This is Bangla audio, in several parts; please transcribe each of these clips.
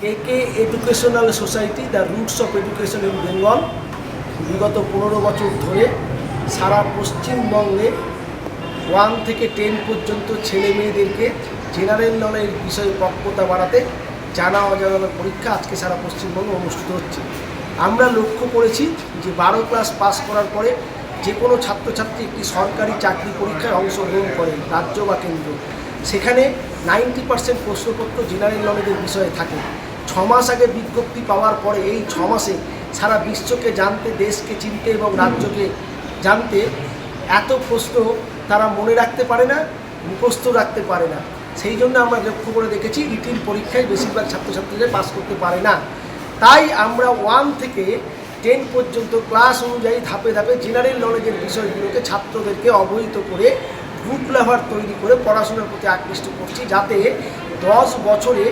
কেকে educational society the roots of education in Bengal বিগত 15 বছর ধরে সারা পশ্চিমবঙ্গে 1 থেকে 10 পর্যন্ত ছেলে মেয়েদেরকে জেনারেল নলেজ বিষয়ে পক্কতা বাড়াতে জানা অজানা পরীক্ষা আজকে সারা পশ্চিমবঙ্গে অনুষ্ঠিত হচ্ছে। আমরা লক্ষ্য করেছি যে 12 ক্লাস পাস করার পরে যে কোনো ছাত্রছাত্রী একটি সরকারি চাকরি পরীক্ষায় অংশগ্রহণ করে রাজ্য বা কেন্দ্র, সেখানে 90% প্রশ্নপত্র জেনারেল নলেজের বিষয়ে থাকে। 6 মাস আগে বিজ্ঞপ্তি পাওয়ার পরে এই 6 মাসে সারা বিশ্বকে জানতে, দেশকে চিনতে এবং রাজ্যকে জানতে এত প্রশ্ন তারা মনে রাখতে পারে না, মুখস্থ রাখতে পারে না। সেই জন্য আমরা লক্ষ্য করে দেখেছি রিটিন পরীক্ষায় বেশিরভাগ ছাত্রছাত্রীরা পাস করতে পারে না। তাই আমরা 1 থেকে 10 পর্যন্ত ক্লাস অনুযায়ী ধাপে ধাপে জেনারেল নলেজের বিষয়গুলোকে ছাত্রদেরকে অবহিত করে গ্রুপ লেভার তৈরি করে পড়াশোনার প্রতি আকৃষ্ট করছি, যাতে 10 বছরে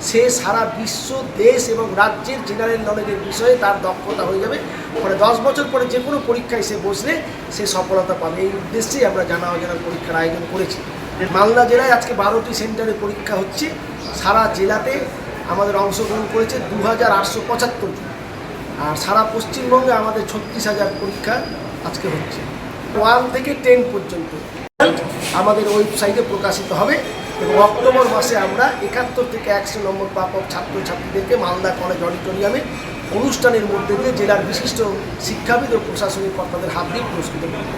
সে সারা বিশ্ব, দেশ এবং রাজ্যের জেনারেল নলেজের বিষয়ে তার দক্ষতা হয়ে যাবে। পরে 10 বছর পরে যে কোনো পরীক্ষায় সে বসলে সে সফলতা পাবে। এই উদ্দেশ্যেই আমরা জানা অজানা পরীক্ষার আয়োজন করেছি। মালদা জেলায় আজকে 12টি সেন্টারে পরীক্ষা হচ্ছে। সারা জেলাতে আমাদের অংশগ্রহণ করেছে 2875 জন, আর সারা পশ্চিমবঙ্গে আমাদের 36,000 পরীক্ষা আজকে হচ্ছে। 1 থেকে 10 পর্যন্ত আমাদের ওয়েবসাইটে প্রকাশিত হবে এবং অক্টোবর মাসে আমরা 71 থেকে 100 নম্বর প্রাপক ছাত্রছাত্রীদেরকে মালদা কলেজ অডিটোরিয়ামে অনুষ্ঠানের মধ্যে দিয়ে জেলার বিশিষ্ট শিক্ষাবিদ ও প্রশাসনিক কর্তাদের হাত দিয়ে পুরস্কৃত করব।